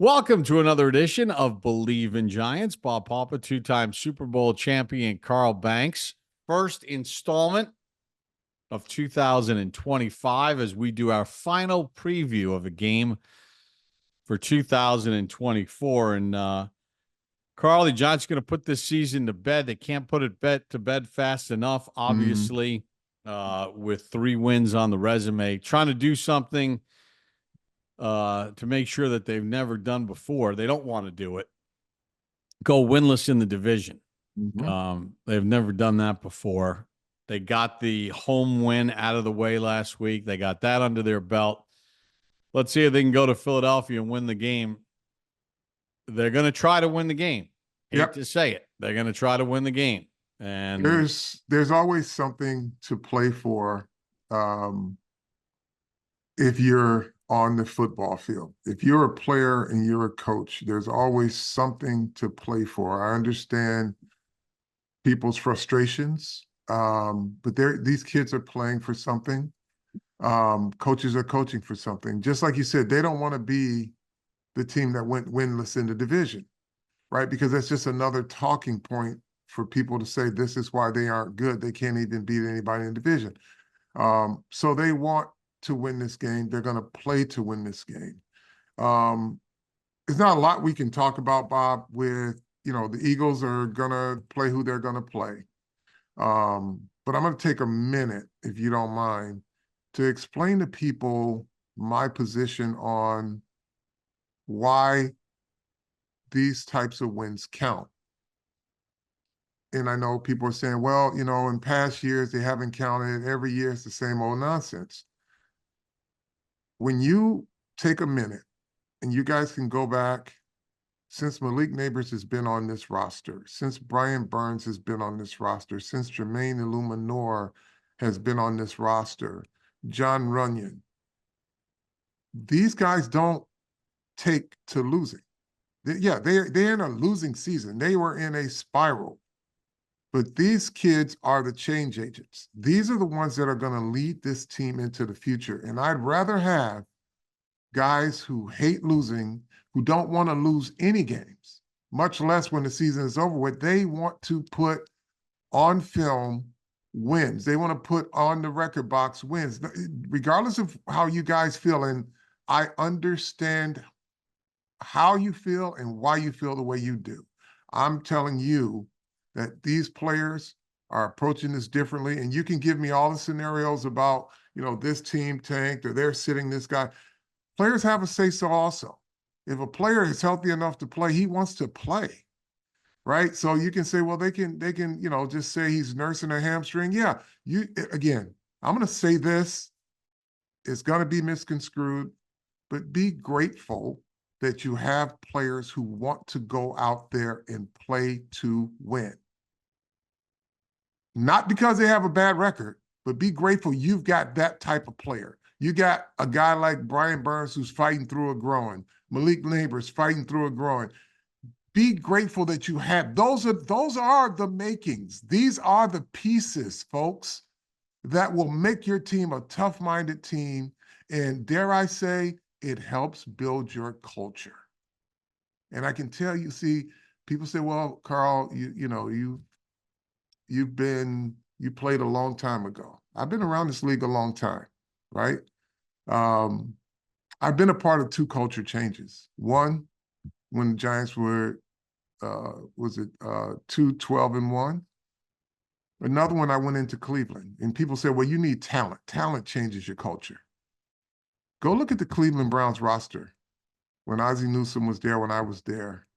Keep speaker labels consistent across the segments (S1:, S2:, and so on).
S1: Welcome to another edition of Bleav in Giants. Bob Papa, two-time Super Bowl champion Carl Banks. First installment of 2025 as we do our final preview of a game for 2024. And Carl, the Giants are going to put this season to bed. They can't put it to bed fast enough, obviously, with 3 wins on the resume. Trying to do something to make sure that they've never done before. They don't want to do it. Go winless in the division. They've never done that before. They got the home win out of the way last week. They got that under their belt. Let's see if they can go to Philadelphia and win the game. They're going to try to win the game. Hate to say it. They're going to try to win the game. And
S2: there's always something to play for if you're on the football field. If you're a player and you're a coach, there's always something to play for. I understand people's frustrations, but these kids are playing for something. Coaches are coaching for something. Just like you said, they don't want to be the team that went winless in the division, right? Because that's just another talking point for people to say this is why they aren't good. They can't even beat anybody in the division. So they want to win this game. They're going to play to win this game. There's not a lot we can talk about, Bob, with, the Eagles are going to play who they're going to play. But I'm going to take a minute, if you don't mind, to explain to people my position on why these types of wins count. And I know people are saying, well, in past years, they haven't counted. Every year it's the same old nonsense. When you take a minute, and you guys can go back, since Malik Nabers has been on this roster, since Brian Burns has been on this roster, since Jermaine Illuminor has been on this roster, John Runyon, these guys don't take to losing. They're in a losing season. They were in a spiral. But these kids are the change agents. These are the ones that are going to lead this team into the future. And I'd rather have guys who hate losing, who don't want to lose any games, much less when the season is over with. They want to put on film wins. They want to put on the record box wins, regardless of how you guys feel. And I understand how you feel and why you feel the way you do. I'm telling you that these players are approaching this differently. And you can give me all the scenarios about, this team tanked or they're sitting this guy. Players have a say-so also. If a player is healthy enough to play, he wants to play, right? So you can say, well, they can, just say he's nursing a hamstring. Yeah, again, I'm going to say this. It's going to be misconstrued, but be grateful that you have players who want to go out there and play to win. Not because they have a bad record, but be grateful you've got that type of player. You got a guy like Brian Burns who's fighting through a groin, Malik Nabers fighting through a groin. Be grateful that you have. Those are the makings. These are the pieces, folks, that will make your team a tough-minded team. And dare I say, it helps build your culture. And I can tell you, see, people say, well, Carl, you played a long time ago. I've been around this league a long time, right? I've been a part of 2 culture changes. One, when the Giants were, 2-12-1? Another one, I went into Cleveland, and people said, well, you need talent. Talent changes your culture. Go look at the Cleveland Browns roster when Ozzie Newsome was there, when I was there.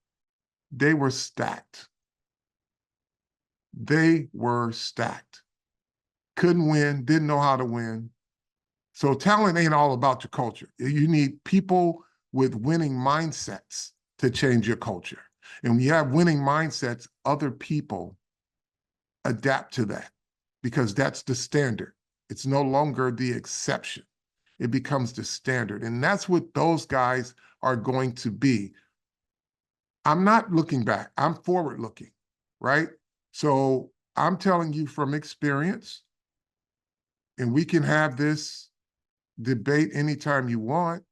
S2: They were stacked. They were stacked. Couldn't win, didn't know how to win. So talent ain't all about your culture. You need people with winning mindsets to change your culture. And when you have winning mindsets, other people adapt to that because that's the standard. It's no longer the exception. It becomes the standard. And that's what those guys are going to be. I'm not looking back. I'm forward looking, right? So I'm telling you from experience, and we can have this debate anytime you want,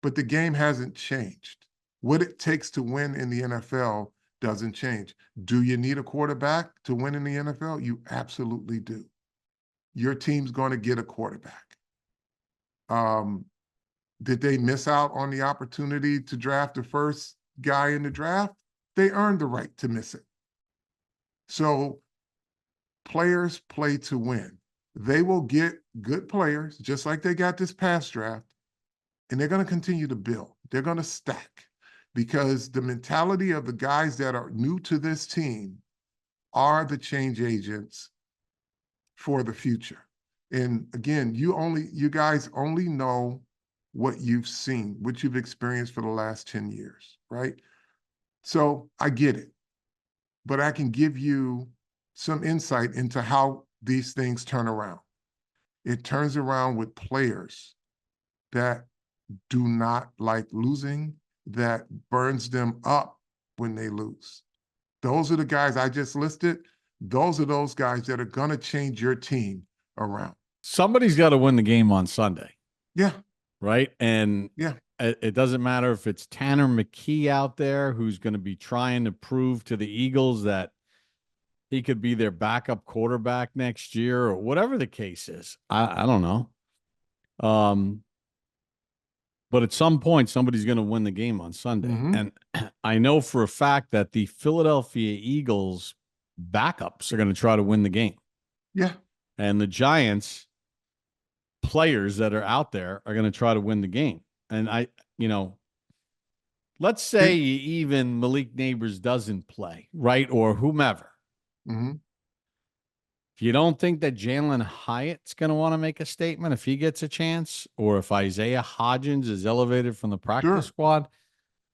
S2: but the game hasn't changed. what it takes to win in the NFL doesn't change. Do you need a quarterback to win in the NFL? You absolutely do. Your team's going to get a quarterback. Did they miss out on the opportunity to draft the first guy in the draft? They earned the right to miss it. So players play to win. They will get good players, just like they got this past draft, and they're going to continue to build. They're going to stack, because the mentality of the guys that are new to this team are the change agents for the future. And again, you guys only know what you've seen, what you've experienced for the last 10 years, right? So I get it, but I can give you some insight into how these things turn around. It turns around with players that do not like losing, that burns them up when they lose. Those are the guys I just listed. Those are those guys that are going to change your team around.
S1: Somebody's got to win the game on Sunday.
S2: Yeah.
S1: Right. And
S2: yeah,
S1: it doesn't matter if it's Tanner McKee out there who's going to be trying to prove to the Eagles that he could be their backup quarterback next year, or whatever the case is. I don't know. But at some point, somebody's going to win the game on Sunday.
S2: Mm-hmm.
S1: And I know for a fact that the Philadelphia Eagles backups are going to try to win the game.
S2: Yeah.
S1: And the Giants players that are out there are going to try to win the game. And let's say even Malik Nabers doesn't play, right? Or whomever.
S2: Mm-hmm.
S1: If you don't think that Jalen Hyatt's going to want to make a statement if he gets a chance, or if Isaiah Hodgins is elevated from the practice squad.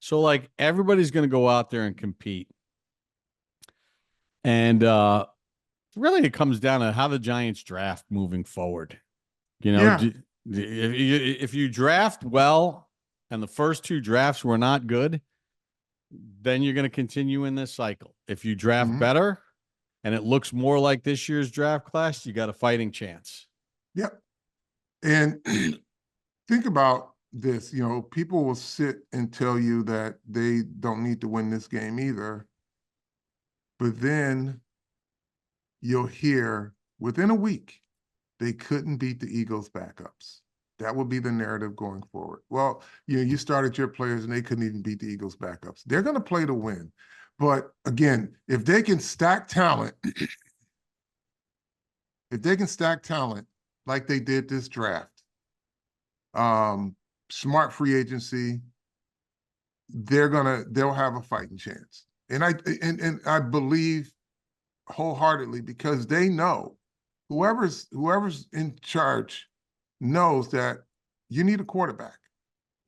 S1: So, like, everybody's going to go out there and compete. And really it comes down to how the Giants draft moving forward. If you draft well and the first two drafts were not good, then you're going to continue in this cycle. If you draft better and it looks more like this year's draft class, you got a fighting chance.
S2: Yep. And think about this. People will sit and tell you that they don't need to win this game either. But then you'll hear within a week, they couldn't beat the Eagles' backups. That would be the narrative going forward. Well, you started your players and they couldn't even beat the Eagles' backups. They're going to play to win. But again, if they can stack talent, like they did this draft, smart free agency, they'll have a fighting chance. And I Bleav wholeheartedly, because they know whoever's in charge knows that you need a quarterback.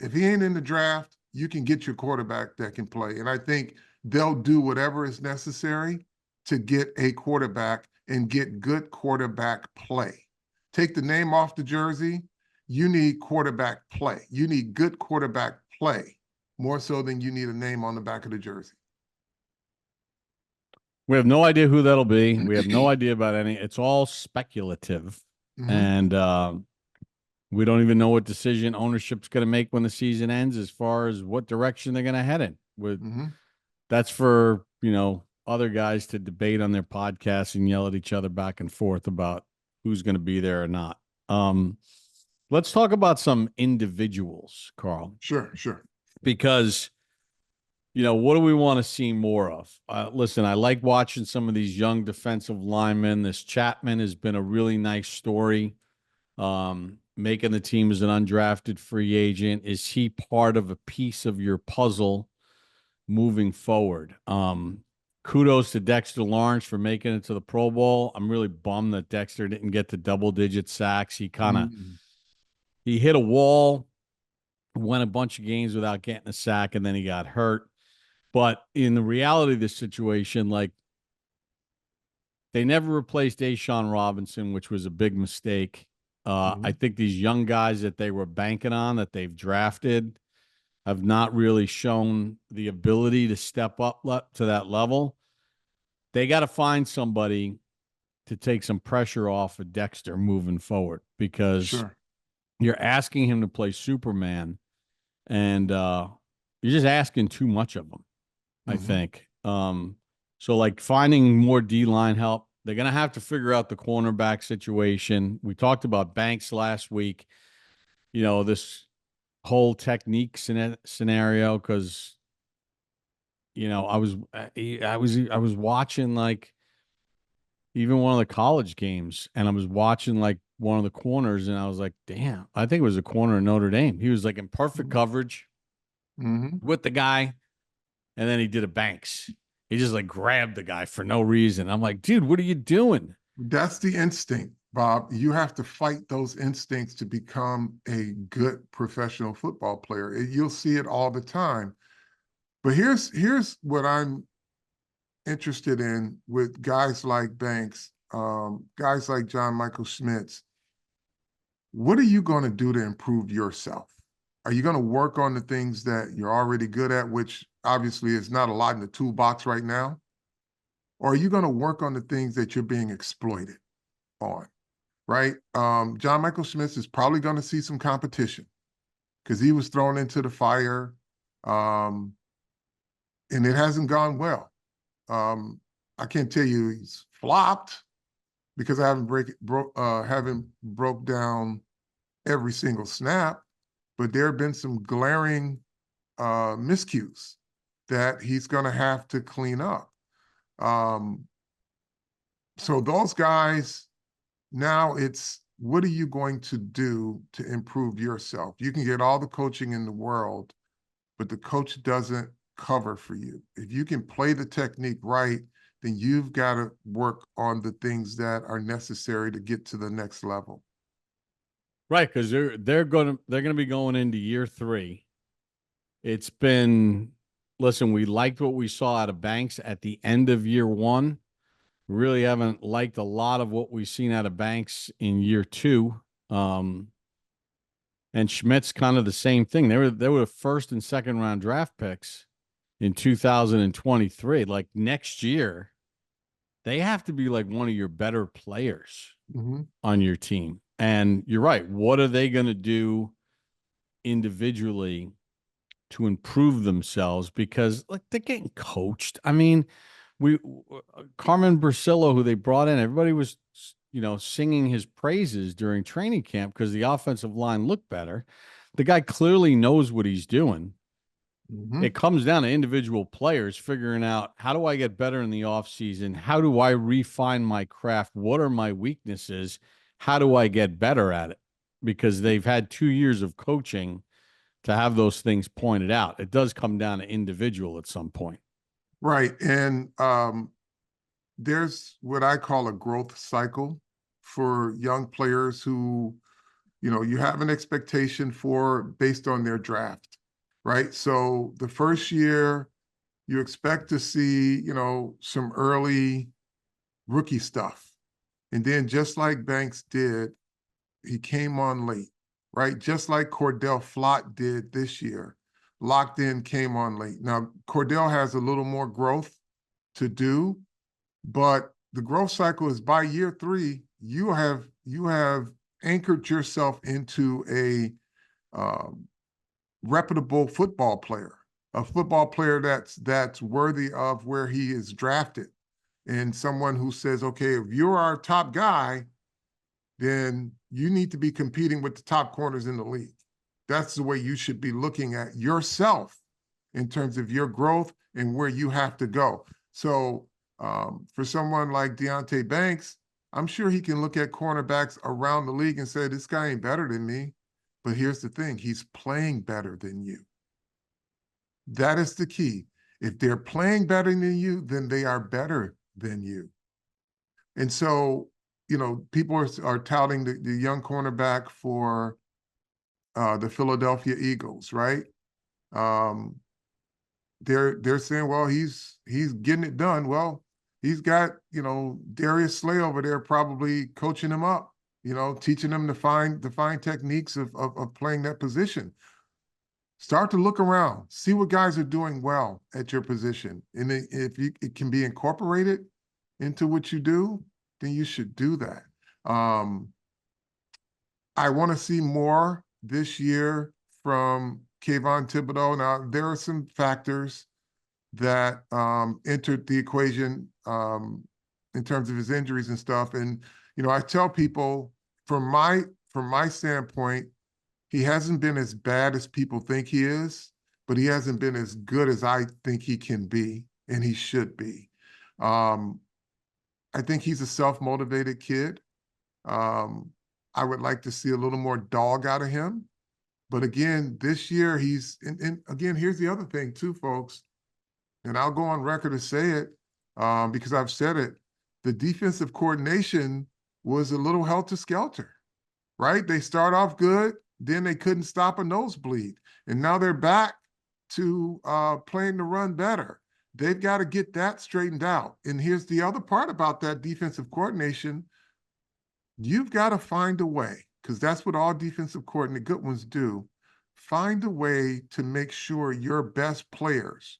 S2: If he ain't in the draft, you can get your quarterback that can play. And I think they'll do whatever is necessary to get a quarterback and get good quarterback play. Take the name off the jersey. You need quarterback play. You need good quarterback play more so than you need a name on the back of the jersey.
S1: We have no idea who that'll be. We have no idea about any. It's all speculative. And we don't even know what decision ownership's going to make when the season ends as far as what direction they're going to head in. That's for, other guys to debate on their podcasts and yell at each other back and forth about who's going to be there or not. Let's talk about some individuals, Carl.
S2: Sure.
S1: Because what do we want to see more of? Listen, I like watching some of these young defensive linemen. This Chapman has been a really nice story, making the team as an undrafted free agent. Is he part of a piece of your puzzle moving forward? Kudos to Dexter Lawrence for making it to the Pro Bowl. I'm really bummed that Dexter didn't get to double-digit sacks. He he hit a wall, went a bunch of games without getting a sack, and then he got hurt. But in the reality of this situation, like, they never replaced A'Shawn Robinson, which was a big mistake. I think these young guys that they were banking on, that they've drafted, have not really shown the ability to step up to that level. They got to find somebody to take some pressure off of Dexter moving forward, because you're asking him to play Superman. And, you're just asking too much of them, I
S2: Mhm.
S1: think. So like finding more D-line help, they're going to have to figure out the cornerback situation. We talked about Banks last week, this whole technique scenario, because I was watching like even one of the college games, and I was watching like one of the corners, and I was like, damn, I think it was a corner in Notre Dame. He was like in perfect coverage
S2: Mhm.
S1: with the guy, and then he did a Banks. He just like grabbed the guy for no reason. I'm like, dude, what are you doing?
S2: That's the instinct, Bob. You have to fight those instincts to become a good professional football player. You'll see it all the time. But here's what I'm interested in with guys like Banks, guys like John Michael Schmitz. What are you going to do to improve yourself? Are you going to work on the things that you're already good at, which obviously is not a lot in the toolbox right now? Or are you going to work on the things that you're being exploited on? Right? John Michael Schmitz is probably going to see some competition because he was thrown into the fire, um, and it hasn't gone well. I can't tell you he's flopped because I haven't broke down every single snap, but there have been some glaring miscues that he's going to have to clean up. Um, so those guys, now it's what are you going to do to improve yourself? You can get all the coaching in the world, but the coach doesn't cover for you. If you can play the technique right, then you've got to work on the things that are necessary to get to the next level.
S1: Right, because they're gonna be going into year 3. It's been listen, we liked what we saw out of Banks at the end of year 1. Really haven't liked a lot of what we've seen out of Banks in year 2. And Schmitz kind of the same thing. They were first and second round draft picks in 2023. Like next year, they have to be like one of your better players
S2: Mm-hmm.
S1: on your team. And you're right. What are they going to do individually to improve themselves? Because like they're getting coached. I mean, we Carmen Bursillo, who they brought in, everybody was singing his praises during training camp because the offensive line looked better. The guy clearly knows what he's doing.
S2: Mm-hmm.
S1: It comes down to individual players figuring out, how do I get better in the offseason? How do I refine my craft? What are my weaknesses? How do I get better at it? Because they've had 2 years of coaching to have those things pointed out. It does come down to individual at some point.
S2: Right. And there's what I call a growth cycle for young players who, you have an expectation for based on their draft, right? So the first year, you expect to see, some early rookie stuff. And then just like Banks did, he came on late, right? Just like Cordell Flott did this year. Locked in, came on late. Now, Cordell has a little more growth to do, but the growth cycle is by year 3, you have anchored yourself into a um, reputable football player, a football player that's worthy of where he is drafted, and someone who says, okay, if you're our top guy, then you need to be competing with the top corners in the league. That's the way you should be looking at yourself in terms of your growth and where you have to go. So for someone like Deonte Banks, I'm sure he can look at cornerbacks around the league and say, this guy ain't better than me. But here's the thing, he's playing better than you. That is the key. If they're playing better than you, then they are better than you. And so, people are touting the young cornerback for the Philadelphia Eagles, right? Um, they're saying, well, he's getting it done. Well, he's got Darius Slay over there probably coaching him up, teaching him to find techniques of playing that position. Start to look around, see what guys are doing well at your position, and if it can be incorporated into what you do, then you should do that. I want to see more this year from Kayvon Thibodeau. Now, there are some factors that entered the equation in terms of his injuries and stuff. And, I tell people from my standpoint, he hasn't been as bad as people think he is, but he hasn't been as good as I think he can be and he should be. I think he's a self-motivated kid. I would like to see a little more dog out of him. But again, this year and again, here's the other thing too, folks, and I'll go on record to say it because I've said it. The defensive coordination was a little helter-skelter, right? They start off good, then they couldn't stop a nosebleed. And now they're back to playing the run better. They've got to get that straightened out. And here's the other part about that defensive coordination. You've got to find a way, because that's what all defensive coordinator, good ones do. Find a way to make sure your best players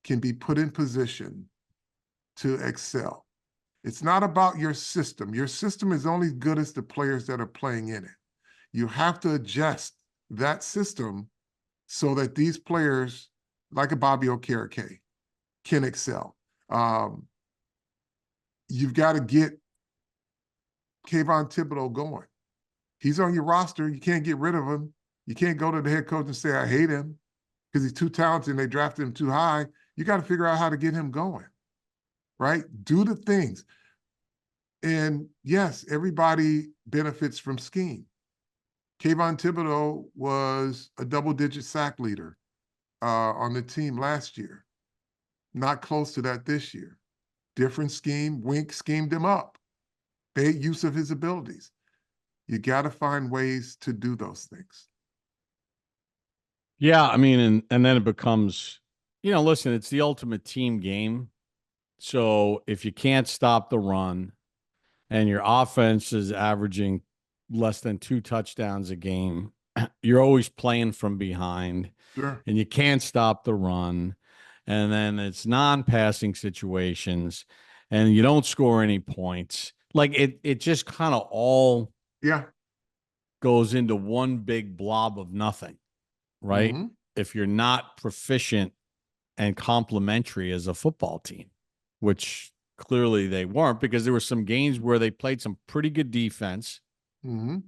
S2: can be put in position to excel. It's not about your system. Your system is only as good as the players that are playing in it. You have to adjust that system so that these players, like a Bobby Okereke, can excel. You've got to get Kayvon Thibodeau going. He's on your roster. You can't get rid of him. You can't go to the head coach and say, I hate him because he's too talented and they drafted him too high. You got to figure out how to get him going, right? Do the things. And yes, everybody benefits from scheme. Kayvon Thibodeau was a double-digit sack leader on the team last year. Not close to that this year. Different scheme. Wink schemed him up. Made use of his abilities. You got to find ways to do those things.
S1: Yeah, I mean, and then it becomes, listen, it's the ultimate team game. So if you can't stop the run and your offense is averaging less than 2 touchdowns a game, you're always playing from behind.
S2: Sure.
S1: And you can't stop the run. And then it's non-passing situations and you don't score any points. Like it just kind of all goes into one big blob of nothing, right?
S2: Mm-hmm.
S1: If you're not proficient and complementary as a football team, which clearly they weren't, because there were some games where they played some pretty good defense.
S2: Mm-hmm.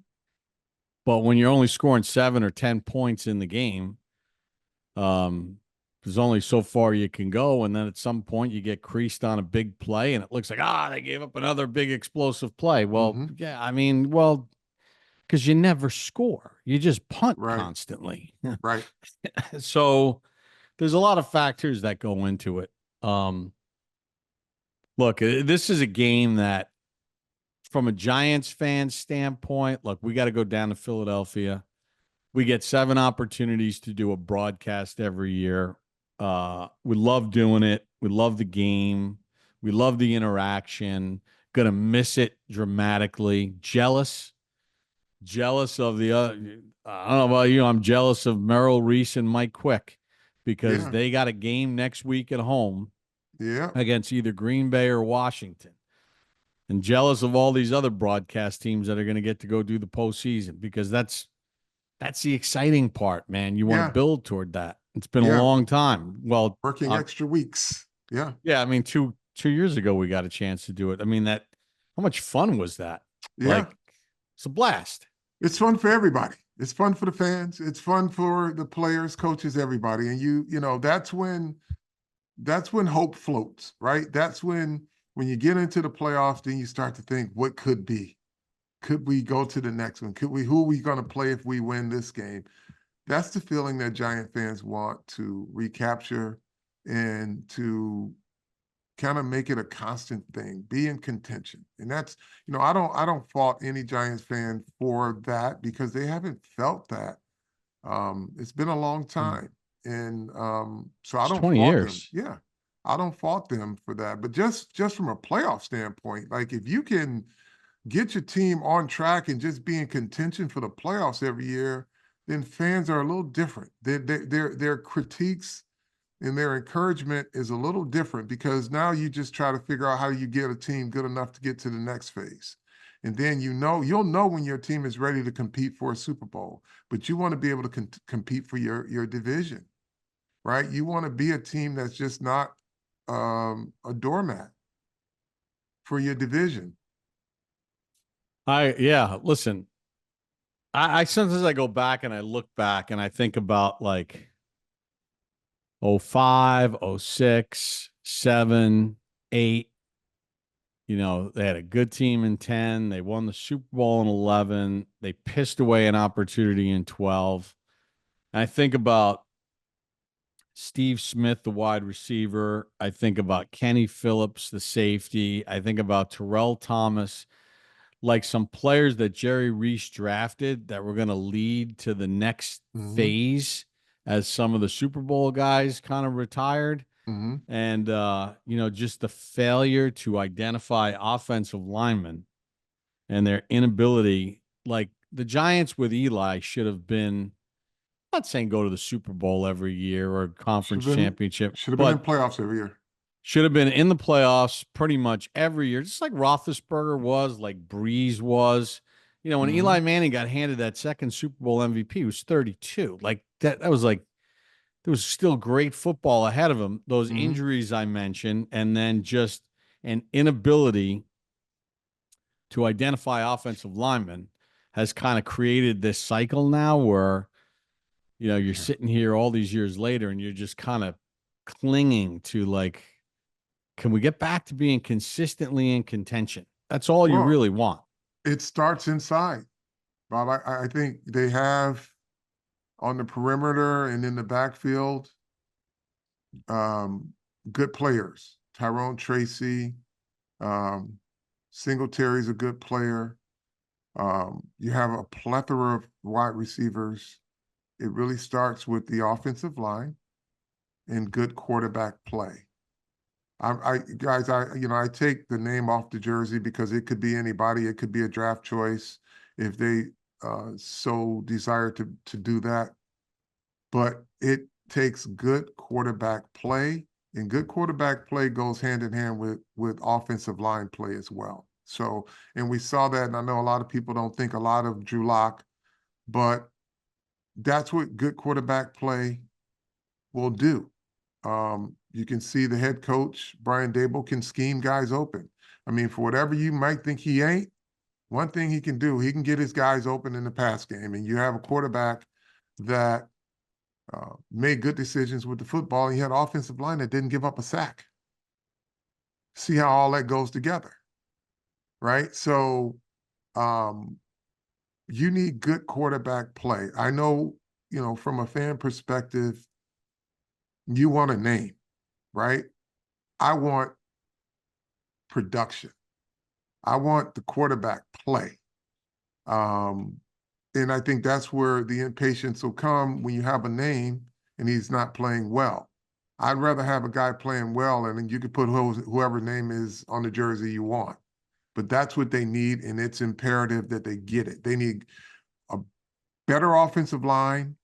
S1: But when you're only scoring 7 or 10 points in the game, there's only so far you can go. And then at some point you get creased on a big play and it looks like, they gave up another big explosive play. Well, yeah, I mean, because you never score. You just punt constantly.
S2: Right.
S1: So there's a lot of factors that go into it. Look, this is a game that from a Giants fan standpoint, look, we got to go down to Philadelphia. We get 7 opportunities to do a broadcast every year. We love doing it. We love the game. We love the interaction. Gonna miss it dramatically. Jealous of the other. I don't know about you. I'm jealous of Merrill Reese and Mike Quick because they got a game next week at home against either Green Bay or Washington. And jealous of all these other broadcast teams that are going to get to go do the postseason, because that's the exciting part, man. You want to build toward that. It's been a long time. Well,
S2: working extra weeks. Yeah.
S1: Yeah. I mean, two years ago, we got a chance to do it. I mean, how much fun was that?
S2: Yeah.
S1: Like, it's a blast.
S2: It's fun for everybody. It's fun for the fans. It's fun for the players, coaches, everybody. And that's when hope floats, right? That's when you get into the playoffs, then you start to think, what could be? Could we go to the next one? Who are we going to play if we win this game? That's the feeling that Giant fans want to recapture and to kind of make it a constant thing, be in contention. And that's, I don't fault any Giants fan for that because they haven't felt that. It's been a long time. And so I don't
S1: 20
S2: fault
S1: years.
S2: them. Yeah. I don't fault them for that. But just from a playoff standpoint, like if you can get your team on track and just be in contention for the playoffs every year, then fans are a little different. Their critiques and their encouragement is a little different because now you just try to figure out how you get a team good enough to get to the next phase. And then you'll know when your team is ready to compete for a Super Bowl. But you want to be able to compete for your division, right? You want to be a team that's just not a doormat for your division.
S1: Yeah, listen, I sometimes I go back and I look back and I think about like '05, '06, '07, '08. You know, they had a good team in 10. They won the Super Bowl in 11. They pissed away an opportunity in 12. And I think about Steve Smith, the wide receiver. I think about Kenny Phillips, the safety. I think about Terrell Thomas, like some players that Jerry Reese drafted that were going to lead to the next
S2: Mm-hmm.
S1: phase as some of the Super Bowl guys kind of retired.
S2: Mm-hmm.
S1: And, just the failure to identify offensive linemen and their inability, like the Giants with Eli should have been, I'm not saying go to the Super Bowl every year or conference championship,
S2: Should have been in
S1: but
S2: playoffs every year.
S1: should have been in the playoffs pretty much every year, just like Roethlisberger was, like Breeze was. You know, when
S2: Mm-hmm.
S1: Eli Manning got handed that second Super Bowl MVP, he was 32. Like that was like there was still great football ahead of him. Those
S2: Mm-hmm.
S1: injuries I mentioned, and then just an inability to identify offensive linemen has kind of created this cycle now where, you're sitting here all these years later and you're just kind of clinging to like, can we get back to being consistently in contention? That's all you
S2: Well,
S1: really want.
S2: it starts inside, Bob. I think they have on the perimeter and in the backfield um, good players. Tyrone Tracy, um, Singletary's a good player. You have a plethora of wide receivers. It really starts with the offensive line and good quarterback play. Guys, I take the name off the jersey because it could be anybody. It could be a draft choice if they so desire to do that. But it takes good quarterback play, and good quarterback play goes hand in hand with offensive line play as well. So, and we saw that, and I know a lot of people don't think a lot of Drew Lock, but that's what good quarterback play will do. You can see the head coach, Brian Dable, can scheme guys open. I mean, for whatever you might think he ain't, one thing he can do, he can get his guys open in the pass game. And you have a quarterback that made good decisions with the football. And you had an offensive line that didn't give up a sack. See how all that goes together, right? So you need good quarterback play. I know, from a fan perspective, you want a name, right? I want production. I want the quarterback play. Um, and I think that's where the impatience will come when you have a name and he's not playing well. I'd rather have a guy playing well, and then you could put whoever name is on the jersey you want. But that's what they need, and it's imperative that they get it. They need a better offensive line,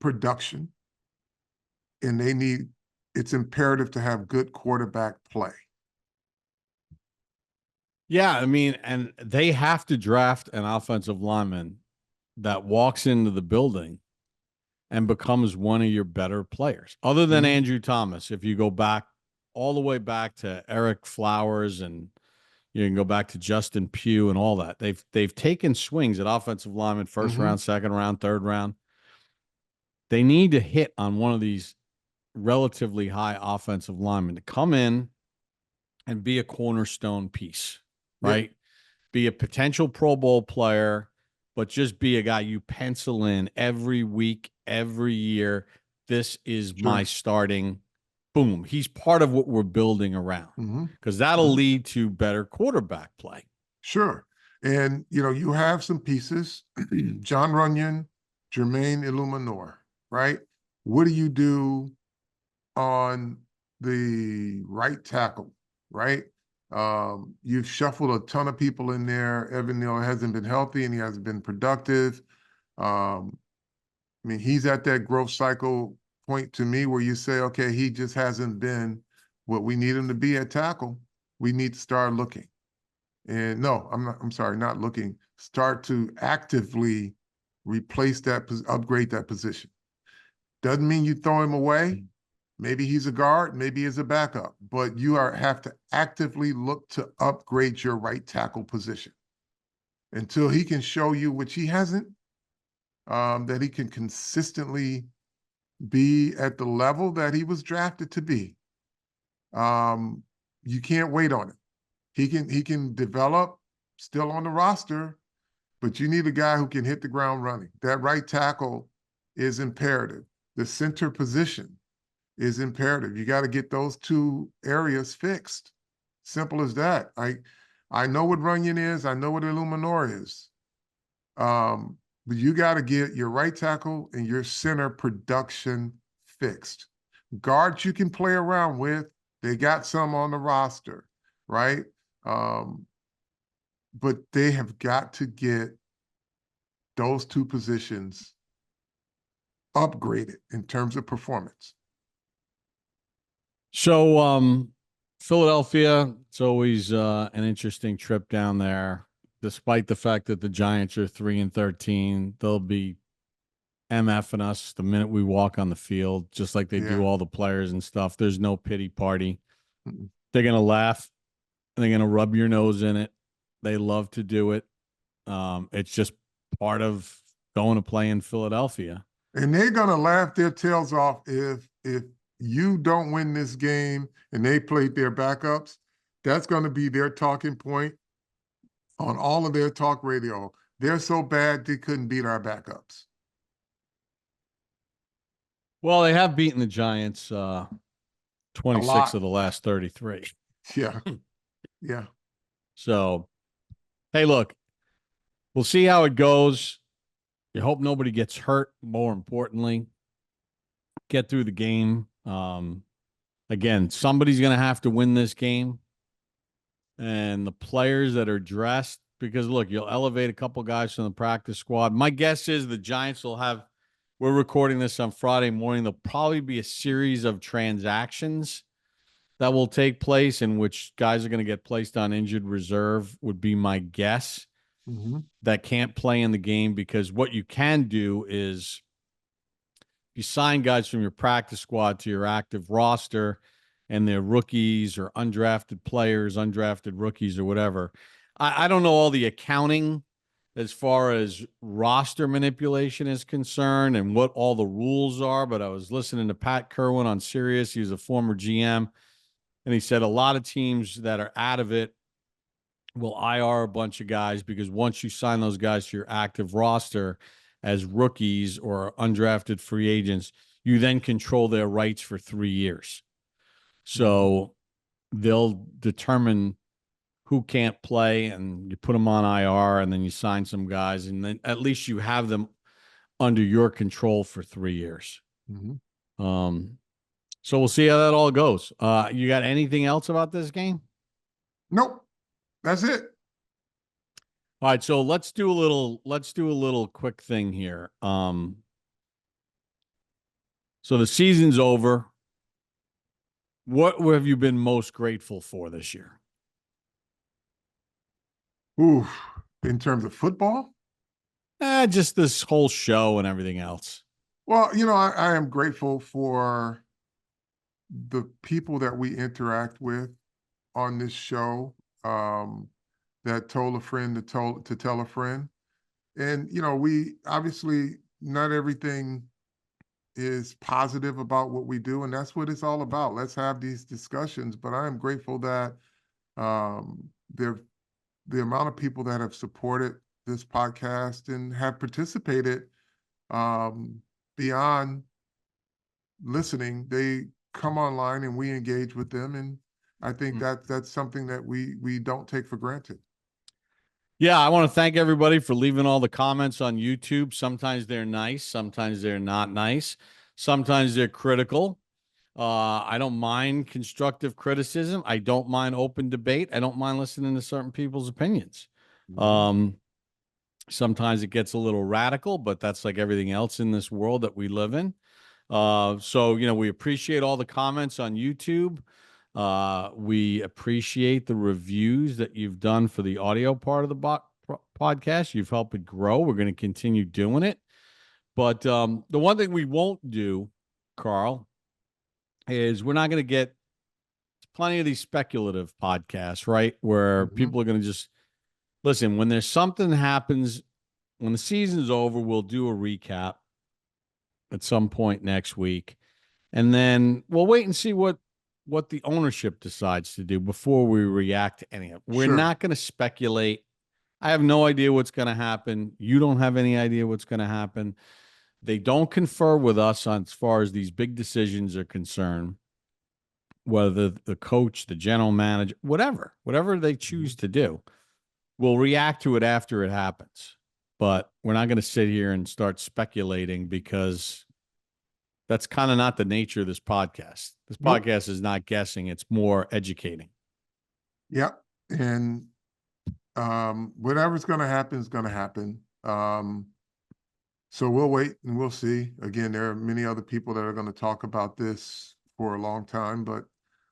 S2: production, and it's imperative to have good quarterback play.
S1: Yeah, I mean, and they have to draft an offensive lineman that walks into the building and becomes one of your better players. Other than
S2: Mhm.
S1: Andrew Thomas, if you go back all the way back to Eric Flowers and you can go back to Justin Pugh and all that. They've taken swings at offensive lineman, first
S2: Mhm.
S1: round, second round, third round. They need to hit on one of these relatively high offensive linemen to come in and be a cornerstone piece,
S2: Yeah.
S1: right? Be a potential Pro Bowl player, but just be a guy you pencil in every week, every year. This is my
S2: Sure.
S1: starting. Boom. He's part of what we're building around
S2: Mhm.
S1: because that'll
S2: Mhm.
S1: lead to better quarterback play.
S2: Sure. And you have some pieces, John Runyon, Jermaine Illuminor, right? What do you do on the right tackle, right? You've shuffled a ton of people in there. Evan Neal hasn't been healthy and he hasn't been productive. I mean, he's at that growth cycle point to me where you say, okay, he just hasn't been what we need him to be at tackle. We need to start looking. And no, I'm sorry, not looking. Start to actively replace that, upgrade that position. Doesn't mean you throw him away. Maybe he's a guard, maybe he's a backup, but you have to actively look to upgrade your right tackle position until he can show you, which he hasn't, that he can consistently be at the level that he was drafted to be. You can't wait on it. He can develop still on the roster, but you need a guy who can hit the ground running. That right tackle is imperative. The center position is imperative. You got to get those two areas fixed. Simple as that. I know what Runyon is. I know what Illuminor is. But you got to get your right tackle and your center production fixed. Guards you can play around with. They got some on the roster, right? But they have got to get those two positions upgraded in terms of performance.
S1: So, Philadelphia, it's always an interesting trip down there. Despite the fact that the Giants are 3-13, they'll be MFing us the minute we walk on the field, just like they do all the players and stuff. There's no pity party. They're going to laugh. They're going to rub your nose in it. They love to do it. It's just part of going to play in Philadelphia.
S2: And they're going to laugh their tails off if you don't win this game and they played their backups. That's going to be their talking point on all of their talk radio. They're so bad they couldn't beat our backups.
S1: Well, they have beaten the Giants 26 of the last 33.
S2: Yeah. Yeah.
S1: So, hey, look, we'll see how it goes. You hope nobody gets hurt, more importantly. Get through the game. Again, somebody's going to have to win this game. And the players that are dressed, because, look, you'll elevate a couple guys from the practice squad. My guess is the Giants will have, we're recording this on Friday morning, there'll probably be a series of transactions that will take place in which guys are going to get placed on injured reserve, would be my guess. That can't play in the game, because what you can do is you sign guys from your practice squad to your active roster and they're rookies or undrafted players, undrafted rookies or whatever. I don't know all the accounting as far as roster manipulation is concerned and what all the rules are, but I was listening to Pat Kerwin on Sirius. He was a former GM, and he said a lot of teams that are out of it will IR a bunch of guys, because once you sign those guys to your active roster as rookies or undrafted free agents, you then control their rights for 3 years. So they'll determine who can't play, and you put them on IR, and then you sign some guys, and then at least you have them under your control for 3 years. So we'll see how that all goes. You got anything else about this game?
S2: Nope. That's it.
S1: All right, so let's do a little quick thing here. So the season's over. What have you been most grateful for this year?
S2: Ooh, in terms of football?
S1: Just this whole show and everything else.
S2: Well, I am grateful for the people that we interact with on this show, that told a friend to tell a friend. And, we obviously, not everything is positive about what we do, and that's what it's all about. Let's have these discussions. But I am grateful that the amount of people that have supported this podcast and have participated beyond listening, they come online and we engage with them. And I think that's something that we don't take for granted.
S1: Yeah, I want to thank everybody for leaving all the comments on YouTube. Sometimes they're nice, sometimes they're not nice, sometimes they're critical. I don't mind constructive criticism. I don't mind open debate. I don't mind listening to certain people's opinions. Sometimes it gets a little radical, but that's like everything else in this world that we live in. So, we appreciate all the comments on YouTube. We appreciate the reviews that you've done for the audio part of the podcast. You've helped it grow. We're going to continue doing it. But the one thing we won't do, Carl, is we're not going to get plenty of these speculative podcasts, right? Where people are going to just listen. When there's something that happens, when the season's over, we'll do a recap at some point next week. And then we'll wait and see what the ownership decides to do before we react to any of it. We're not going to speculate. I have no idea what's going to happen. You don't have any idea what's going to happen. They don't confer with us on as far as these big decisions are concerned, whether the coach, the general manager, whatever they choose to do. We'll react to it after it happens. But we're not going to sit here and start speculating because that's kind of not the nature of this podcast. This podcast is not guessing. It's more educating.
S2: Yep. And whatever's going to happen is going to happen. So we'll wait and we'll see. Again, there are many other people that are going to talk about this for a long time, but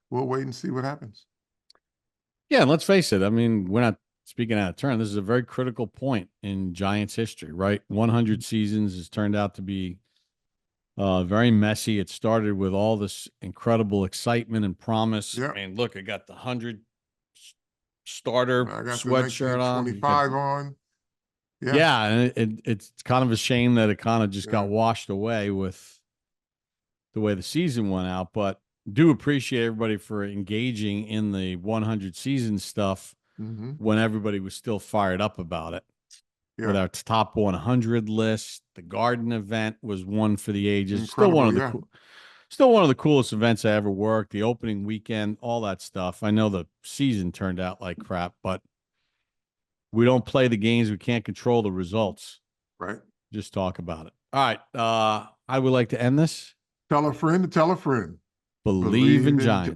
S2: we'll wait and see what happens.
S1: Yeah, and let's face it. I mean, we're not speaking out of turn. This is a very critical point in Giants history, right? 100 seasons has turned out to be very messy. It started with all this incredible excitement and promise.
S2: Yep.
S1: I mean, look, I got the 100 starter
S2: I got
S1: sweatshirt on.
S2: 25 on.
S1: Yeah, and it's kind of a shame that it kind of just got washed away with the way the season went out. But do appreciate everybody for engaging in the 100 season stuff when everybody was still fired up about it. Yeah. With our top 100 list, the Garden event was one for the ages.
S2: Incredible,
S1: Still one of the coolest events I ever worked. The opening weekend, all that stuff. I know the season turned out like crap, but we don't play the games. We can't control the results.
S2: Right.
S1: Just talk about it. All right. I would like to end this.
S2: Tell a friend to tell a friend.
S1: Bleav in Giants.